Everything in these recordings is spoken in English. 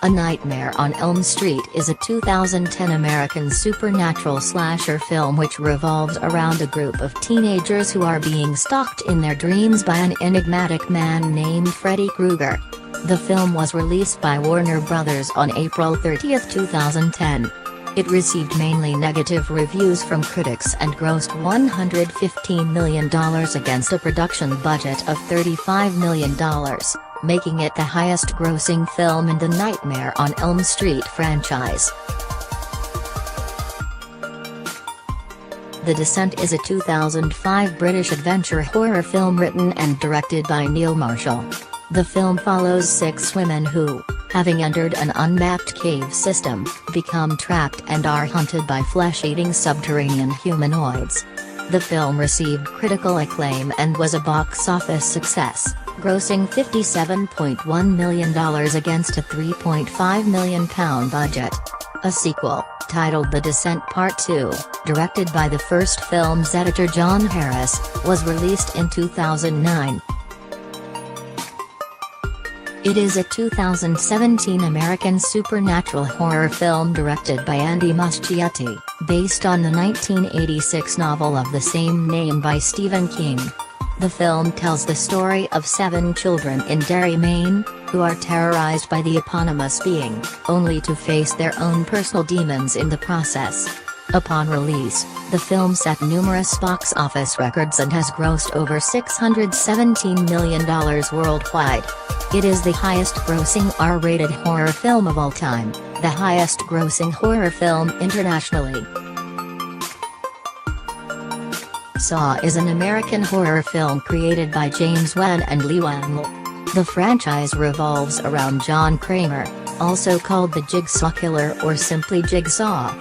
A Nightmare on Elm Street is a 2010 American supernatural slasher film which revolves around a group of teenagers who are being stalked in their dreams by an enigmatic man named Freddy Krueger. The film was released by Warner Bros. On April 30, 2010. It received mainly negative reviews from critics and grossed $115 million against a production budget of $35 million, making it the highest-grossing film in the Nightmare on Elm Street franchise. The Descent is a 2005 British adventure horror film written and directed by Neil Marshall. The film follows 6 women who, having entered an unmapped cave system, become trapped and are hunted by flesh-eating subterranean humanoids. The film received critical acclaim and was a box office success, grossing $57.1 million against a £3.5 million budget. A sequel, titled The Descent Part 2, directed by the first film's editor John Harris, was released in 2009. It is a 2017 American supernatural horror film directed by Andy Muschietti, based on the 1986 novel of the same name by Stephen King. The film tells the story of 7 children in Derry, Maine, who are terrorized by the eponymous being, only to face their own personal demons in the process. Upon release, the film set numerous box office records and has grossed over $617 million worldwide. It is the highest-grossing R-rated horror film of all time, the highest-grossing horror film internationally. Saw is an American horror film created by James Wan and Leigh Whannell. The franchise revolves around John Kramer, also called the Jigsaw Killer or simply Jigsaw.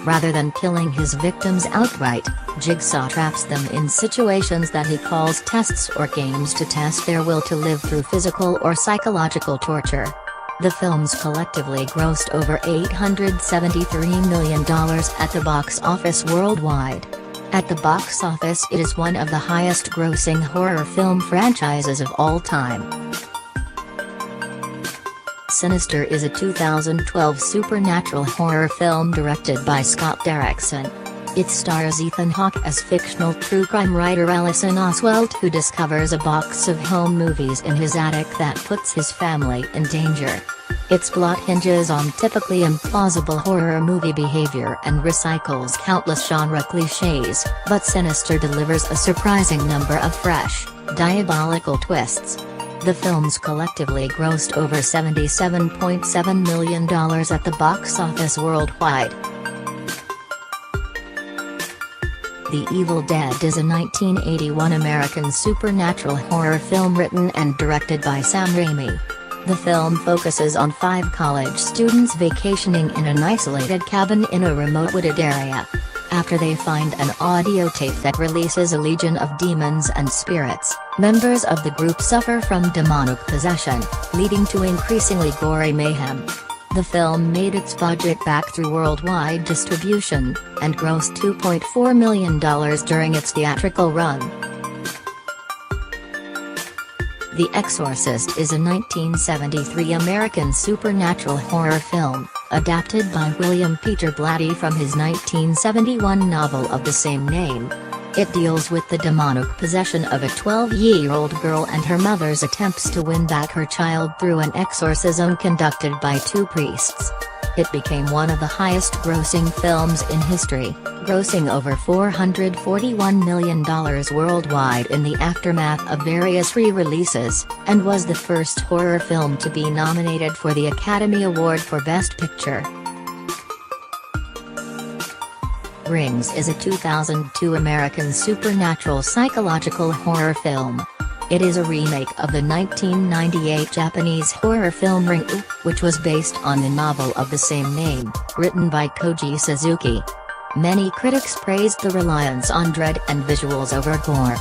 Rather than killing his victims outright, Jigsaw traps them in situations that he calls tests or games to test their will to live through physical or psychological torture. The films collectively grossed over $873 million at the box office worldwide. At the box office, it is one of the highest-grossing horror film franchises of all time. Sinister is a 2012 supernatural horror film directed by Scott Derrickson. It stars Ethan Hawke as fictional true crime writer Allison Oswald, who discovers a box of home movies in his attic that puts his family in danger. Its plot hinges on typically implausible horror movie behavior and recycles countless genre cliches, but Sinister delivers a surprising number of fresh, diabolical twists. The films collectively grossed over $77.7 million at the box office worldwide. The Evil Dead is a 1981 American supernatural horror film written and directed by Sam Raimi. The film focuses on 5 college students vacationing in an isolated cabin in a remote wooded area. After they find an audio tape that releases a legion of demons and spirits, members of the group suffer from demonic possession, leading to increasingly gory mayhem. The film made its budget back through worldwide distribution, and grossed $2.4 million during its theatrical run. The Exorcist is a 1973 American supernatural horror film, adapted by William Peter Blatty from his 1971 novel of the same name. It deals with the demonic possession of a 12-year-old girl and her mother's attempts to win back her child through an exorcism conducted by 2 priests. It became one of the highest-grossing films in history, grossing over $441 million worldwide in the aftermath of various re-releases, and was the first horror film to be nominated for the Academy Award for Best Picture. Rings is a 2002 American supernatural psychological horror film. It is a remake of the 1998 Japanese horror film Ring, which was based on the novel of the same name, written by Koji Suzuki. Many critics praised the reliance on dread and visuals over gore.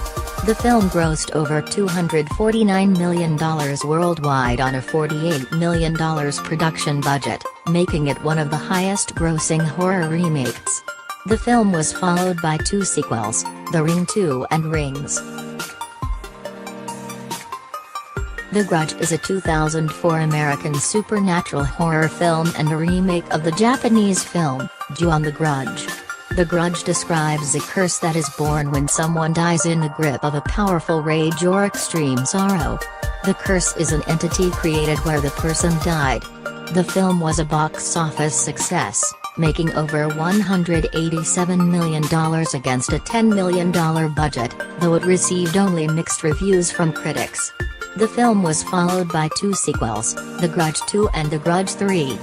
The film grossed over $249 million worldwide on a $48 million production budget, making it one of the highest-grossing horror remakes. The film was followed by 2 sequels, The Ring 2 and Rings. The Grudge is a 2004 American supernatural horror film and a remake of the Japanese film, Ju-on the Grudge. The Grudge describes a curse that is born when someone dies in the grip of a powerful rage or extreme sorrow. The curse is an entity created where the person died. The film was a box office success, making over $187 million against a $10 million budget, though it received only mixed reviews from critics. The film was followed by two sequels, The Grudge 2 and The Grudge 3.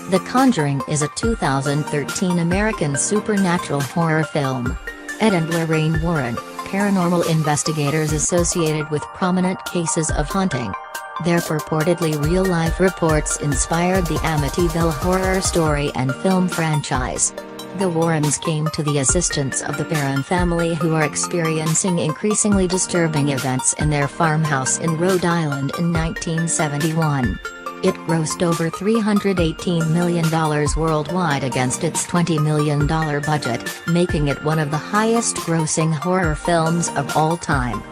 The Conjuring is a 2013 American supernatural horror film. Ed and Lorraine Warren, paranormal investigators associated with prominent cases of haunting. Their purportedly real-life reports inspired the Amityville horror story and film franchise. The Warrens came to the assistance of the Barron family, who are experiencing increasingly disturbing events in their farmhouse in Rhode Island in 1971. It grossed over $318 million worldwide against its $20 million budget, making it one of the highest-grossing horror films of all time.